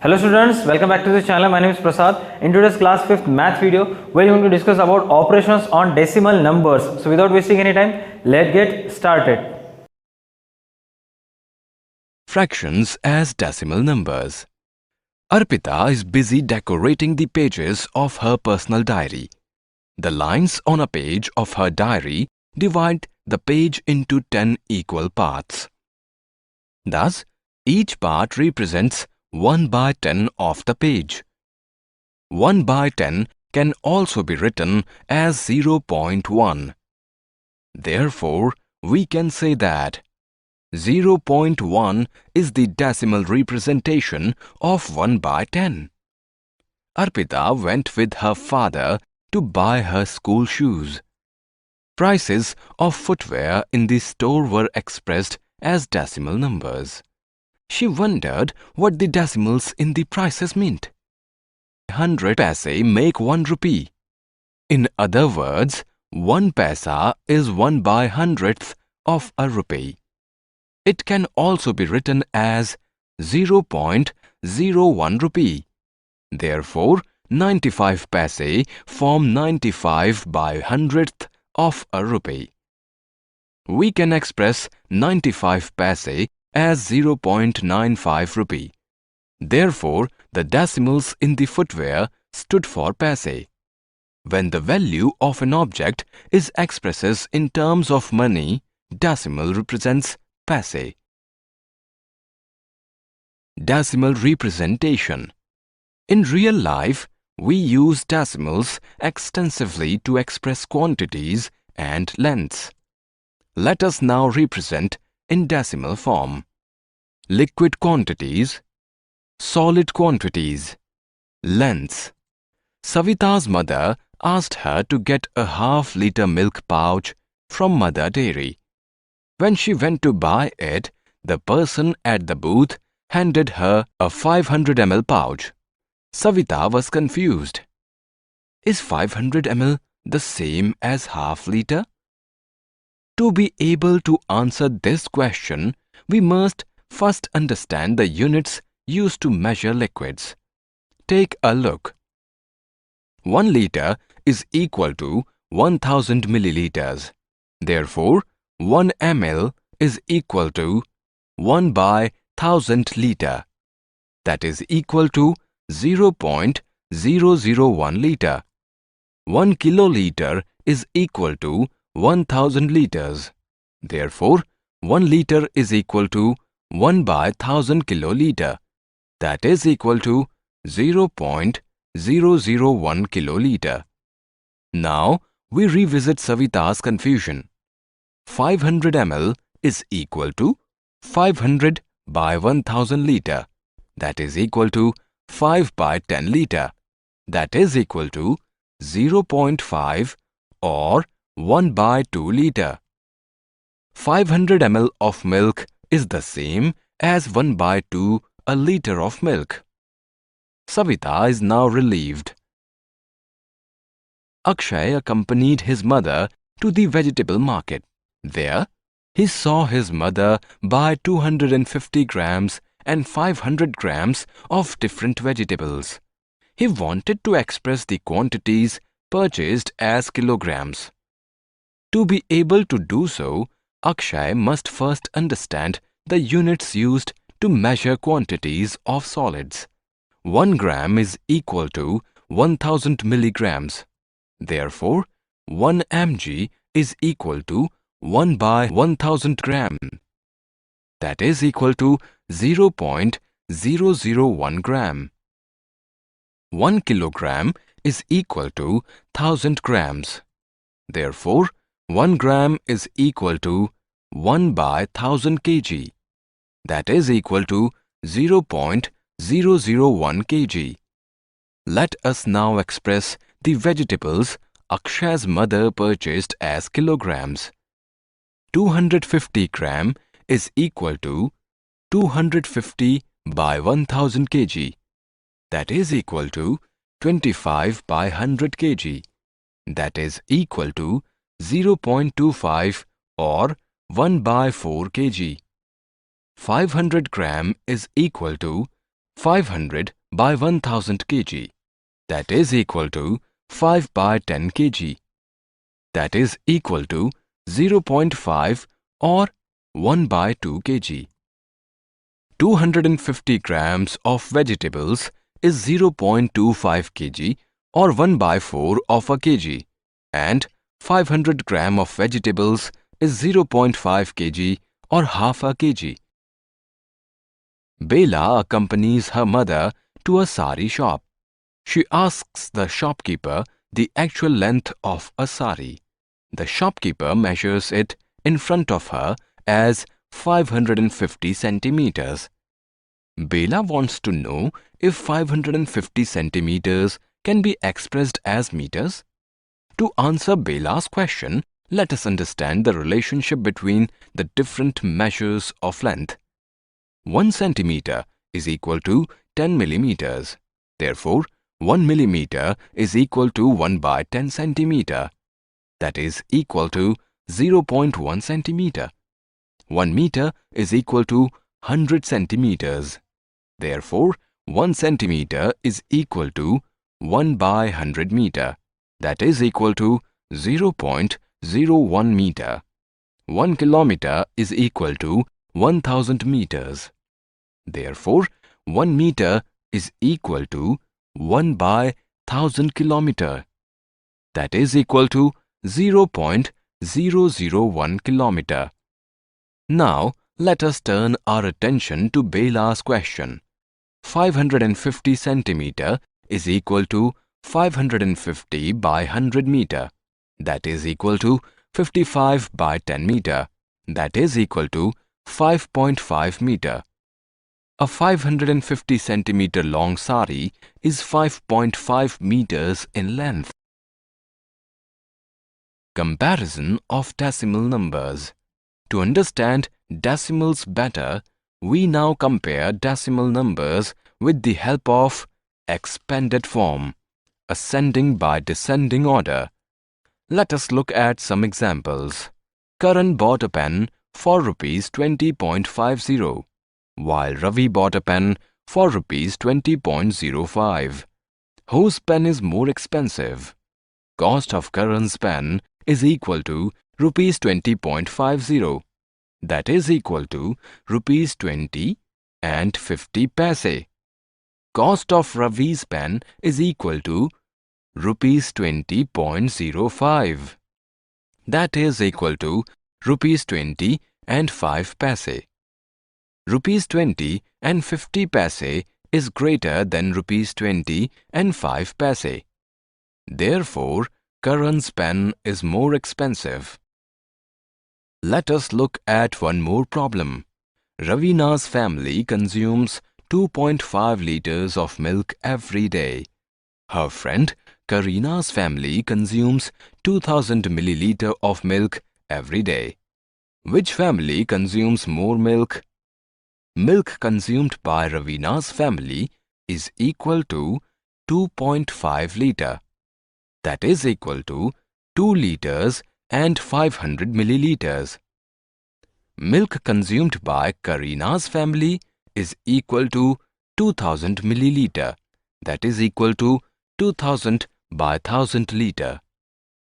Hello students, welcome back to the channel. My name is Prasad. In today's class 5th math video, we are going to discuss about operations on decimal numbers. So without wasting any time, let's get started. Fractions as decimal numbers. Arpita is busy decorating the pages of her personal diary. The lines on a page of her diary divide the page into 10 equal parts. Thus, each part represents 1 by 10 of the page. 1 by 10 can also be written as 0.1. Therefore, we can say that 0.1 is the decimal representation of 1 by 10. Arpita went with her father to buy her school shoes. Prices of footwear in the store were expressed as decimal numbers. She wondered what the decimals in the prices meant. 100 paise make 1 rupee. In other words, 1 paisa is 1 by 100th of a rupee. It can also be written as 0.01 rupee. Therefore, 95 paise form 95 by 100th of a rupee. We can express 95 paise as 0.95 rupee. Therefore, the decimals in the footwear stood for paise. When the value of an object is expressed in terms of money, decimal represents paise. Decimal representation. In real life, we use decimals extensively to express quantities and lengths. Let us now represent in decimal form: liquid quantities, solid quantities, lengths. Savita's mother asked her to get a half-liter milk pouch from Mother Dairy. When she went to buy it, the person at the booth handed her a 500 ml pouch. Savita was confused. Is 500 ml the same as half-liter? To be able to answer this question, we must first understand the units used to measure liquids. Take a look. 1 liter is equal to 1000 milliliters. Therefore, 1 ml is equal to 1 by 1000 liter. That is equal to 0.001 liter. 1 kiloliter is equal to 1000 liters. Therefore, 1 liter is equal to 1 by 1000 kiloliter. That is equal to 0.001 kiloliter. Now, we revisit Savita's confusion. 500 ml is equal to 500 by 1000 liter. That is equal to 5 by 10 liter. That is equal to 0.5 or 1 by 2 liter. 500 ml of milk is the same as 1 by 2 a liter of milk. Savita is now relieved. Akshay accompanied his mother to the vegetable market. There, he saw his mother buy 250 grams and 500 grams of different vegetables. He wanted to express the quantities purchased as kilograms. To be able to do so, Akshay must first understand the units used to measure quantities of solids. 1 gram is equal to 1000 milligrams. Therefore, 1 mg is equal to 1 by 1000 gram. That is equal to 0.001 gram. 1 kilogram is equal to 1000 grams. Therefore, 1 gram is equal to 1 by 1000 kg. That is equal to 0.001 kg. Let us now express the vegetables Akshay's mother purchased as kilograms. 250 gram is equal to 250 by 1000 kg. That is equal to 25 by 100 kg. That is equal to 0.25 or 1 by 4 kg. 500 gram is equal to 500 by 1000 kg, that is equal to 5 by 10 kg, that is equal to 0.5 or 1 by 2 kg. 250 grams of vegetables is 0.25 kg or 1 by 4 of a kg, and 500 gram of vegetables is 0.5 kg or half a kg. Bela accompanies her mother to a sari shop. She asks the shopkeeper the actual length of a sari. The shopkeeper measures it in front of her as 550 centimeters. Bela wants to know if 550 centimeters can be expressed as meters. To answer Bela's question, let us understand the relationship between the different measures of length. 1 centimeter is equal to 10 millimeters. Therefore, 1 millimeter is equal to 1 by 10 centimeter. That is equal to 0.1 centimeter. 1 meter is equal to 100 centimeters. Therefore, 1 centimeter is equal to 1 by 100 meter. That is equal to 0.01 meter. 1 kilometer is equal to 1000 meters. Therefore, 1 meter is equal to 1 by 1000 kilometer. That is equal to 0.001 kilometer. Now, let us turn our attention to Bela's question. 550 centimeter is equal to 550 by 100 meter. That is equal to 55 by 10 meter. That is equal to 5.5 meter. A 550 centimeter long sari is 5.5 meters in length. Comparison of decimal numbers. To understand decimals better, we now compare decimal numbers with the help of expanded form, ascending by descending order. Let us look at some examples. Karan bought a pen for rupees 20.50, while Ravi bought a pen for rupees 20.05. Whose pen is more expensive? Cost of Karan's pen is equal to rupees 20.50. That is equal to rupees 20 and 50 paise. Cost of Ravi's pen is equal to rupees 20.05. That is equal to rupees 20 and 5 paise. Rupees 20 and 50 paise is greater than rupees 20 and 5 paise. Therefore, Karan's pen is more expensive. Let us look at one more problem. Ravina's family consumes 2.5 liters of milk every day. Her friend Karina's family consumes 2000 milliliter of milk every day. Which family consumes more milk? Milk consumed by Ravina's family is equal to 2.5 liter. That is equal to 2 liters and 500 milliliters. Milk consumed by Karina's family is equal to 2000 milliliter. That is equal to 2000 by 1000 liter.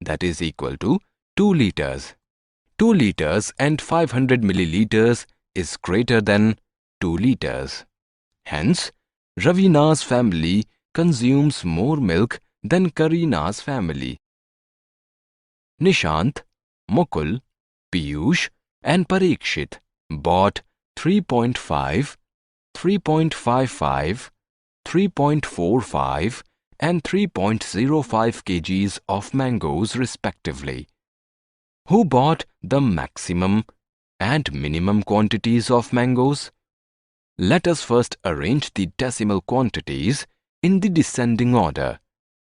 That is equal to 2 liters. 2 liters and 500 milliliters is greater than 2 liters. Hence, Ravina's family consumes more milk than Karina's family. Nishant, Mukul, Piyush and Parikshit bought 3.5, 3.55, 3.45 and 3.05 kgs of mangoes respectively. Who bought the maximum and minimum quantities of mangoes? Let us first arrange the decimal quantities in the descending order,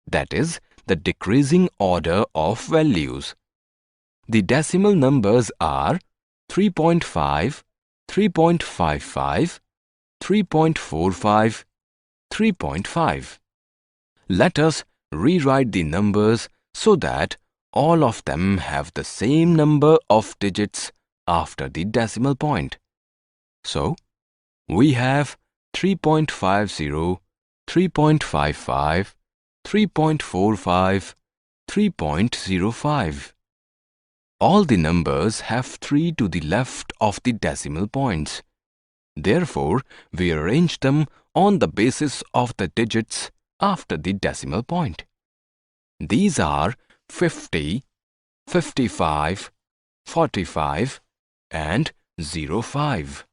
that is, the decreasing order of values. The decimal numbers are 3.5, 3.55, 3.45, 3.5. Let us rewrite the numbers so that all of them have the same number of digits after the decimal point. So, we have 3.50, 3.55, 3.45, 3.05. All the numbers have 3 to the left of the decimal points. Therefore, we arrange them on the basis of the digits after the decimal point. These are 50, 55, 45 and 05.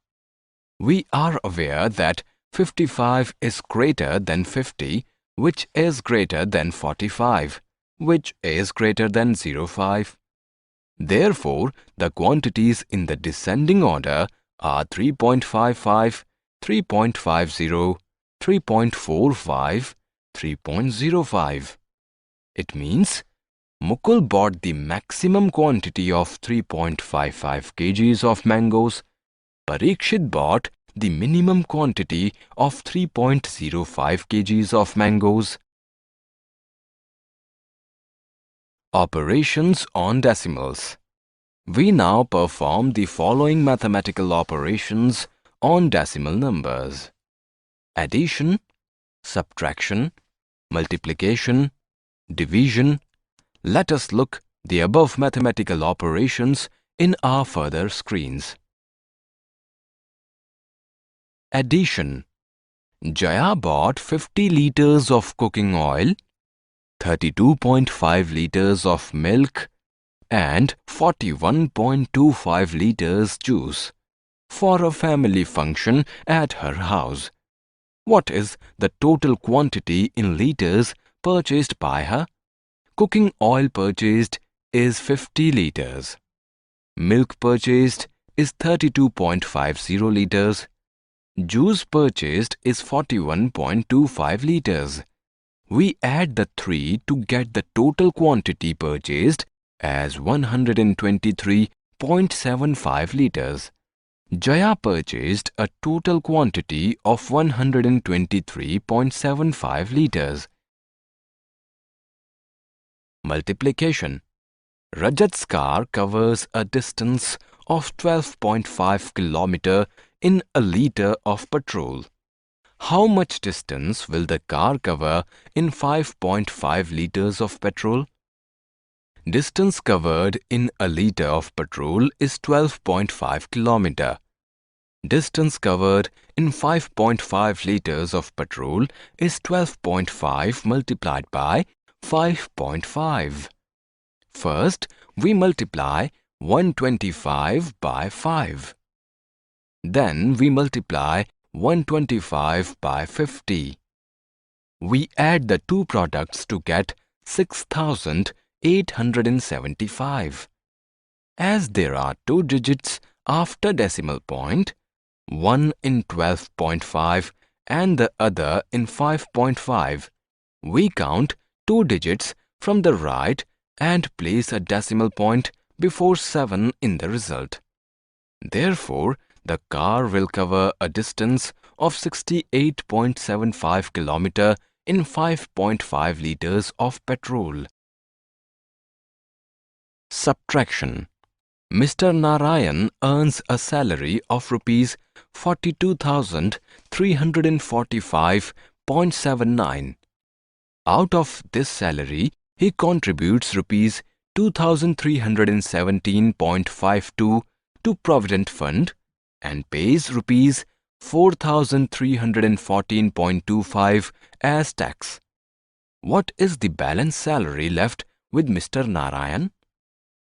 We are aware that 55 is greater than 50, which is greater than 45, which is greater than 05. Therefore, the quantities in the descending order are 3.55, 3.50, 3.45, 3.05. It means Mukul bought the maximum quantity of 3.55 kgs of mangoes. Parikshit bought the minimum quantity of 3.05 kgs of mangoes. Operations on decimals. We now perform the following mathematical operations on decimal numbers: addition, subtraction, multiplication, division. Let us look the above mathematical operations in our further screens. Addition. Jaya bought 50 liters of cooking oil, 32.5 liters of milk and 41.25 liters juice for a family function at her house. What is the total quantity in liters purchased by her? Cooking oil purchased is 50 liters. Milk purchased is 32.50 liters. Juice purchased is 41.25 liters. We add the 3 to get the total quantity purchased as 123.75 liters. Jaya purchased a total quantity of 123.75 liters. Multiplication. Rajat's car covers a distance of 12.5 km in a liter of petrol. How much distance will the car cover in 5.5 liters of petrol? Distance covered in a liter of petrol is 12.5 km. Distance covered in 5.5 liters of petrol is 12.5 multiplied by 5.5. First, we multiply 125 by 5. Then we multiply 125 by 50. We add the two products to get 6,875. As there are two digits after decimal point, one in 12.5 and the other in 5.5, we count two digits from the right and place a decimal point before 7 in the result. Therefore, the car will cover a distance of 68.75 km in 5.5 liters of petrol. Subtraction. Mr. Narayan earns a salary of rupees 42,345.79. Out of this salary, he contributes rupees 2,317.52 to Provident Fund and pays rupees 4,314.25 as tax. What is the balance salary left with Mr. Narayan?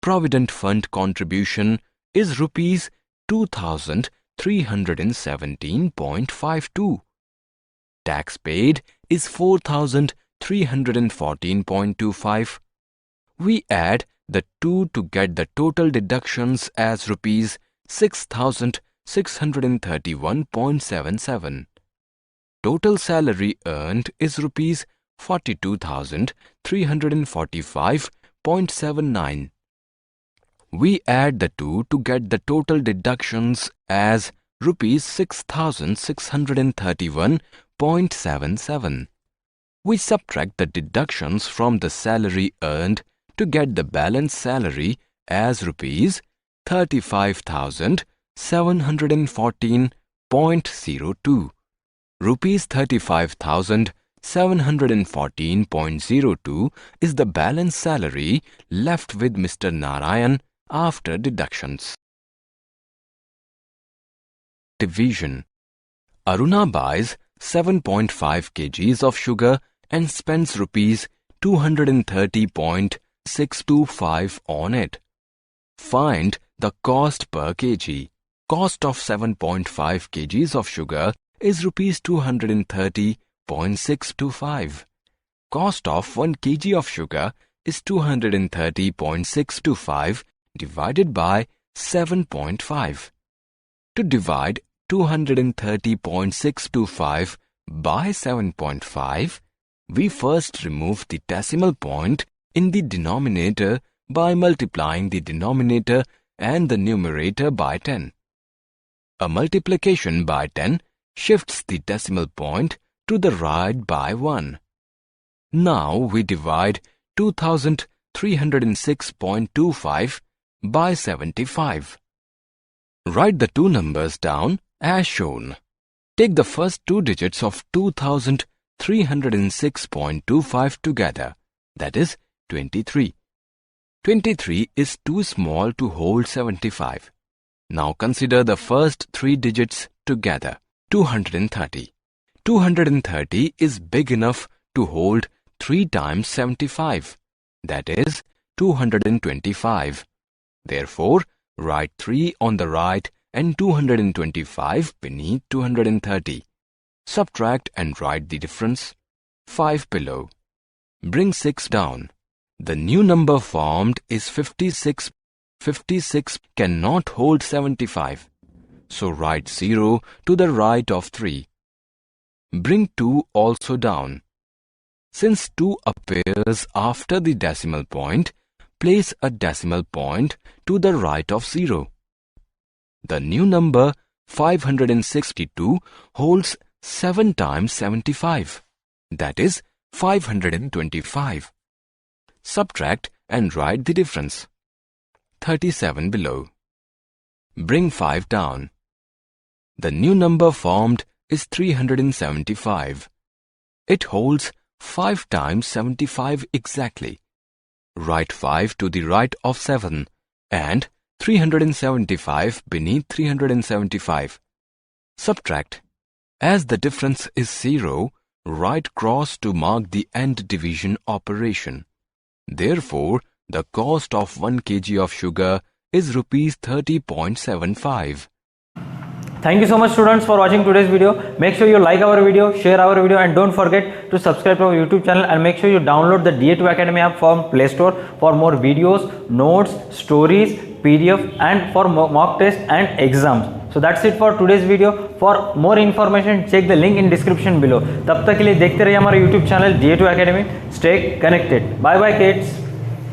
Provident Fund contribution is rupees 2,317.52. Tax paid is 4,314.25. We add the two to get the total deductions as rupees 6,631.77. Total salary earned is rupees 42,345.79. We add the two to get the total deductions as rupees 6,631.77. We subtract the deductions from the salary earned to get the balance salary as rupees 35,714.02. Rupees 35,714.02 is the balance salary left with Mr. Narayan after deductions. Division. Aruna buys 7.5 kgs of sugar and spends rupees 230.625 on it. Find the cost per kg. Cost of 7.5 kgs of sugar is rupees 230.625. Cost of 1 kg of sugar is 230.625 divided by 7.5. To divide 230.625 by 7.5, we first remove the decimal point in the denominator by multiplying the denominator and the numerator by 10. A multiplication by 10 shifts the decimal point to the right by 1. Now we divide 2306.25 by 75. Write the two numbers down as shown. Take the first two digits of 2306.25 together, that is 23. 23 is too small to hold 75. Now consider the first three digits together, 230. 230 is big enough to hold 3 times 75, that is 225. Therefore, write 3 on the right and 225 beneath 230. Subtract and write the difference, 5 below. Bring 6 down. The new number formed is 56. 56 cannot hold 75. So write 0 to the right of 3. Bring 2 also down. Since 2 appears after the decimal point, place a decimal point to the right of 0. The new number 562 holds 7 times 75, that is 525. Subtract and write the difference, 37 below. Bring 5 down. The new number formed is 375. It holds 5 times 75 exactly. Write 5 to the right of 7 and 375 beneath 375. Subtract. As the difference is 0, write cross to mark the end division operation. Therefore, the cost of 1 kg of sugar is rupees 30.75. Thank you so much students for watching today's video. Make sure you like our video, share our video, and don't forget to subscribe to our YouTube channel, and make sure you download the da2 Academy app from Play Store for more videos, notes, stories, PDF, and for mock test and exams. So that's it for today's video. For more information, check the link in description below. तब तक के लिए देखते रहिए हमारा YouTube channel da2 Academy. Stay connected. Bye bye kids.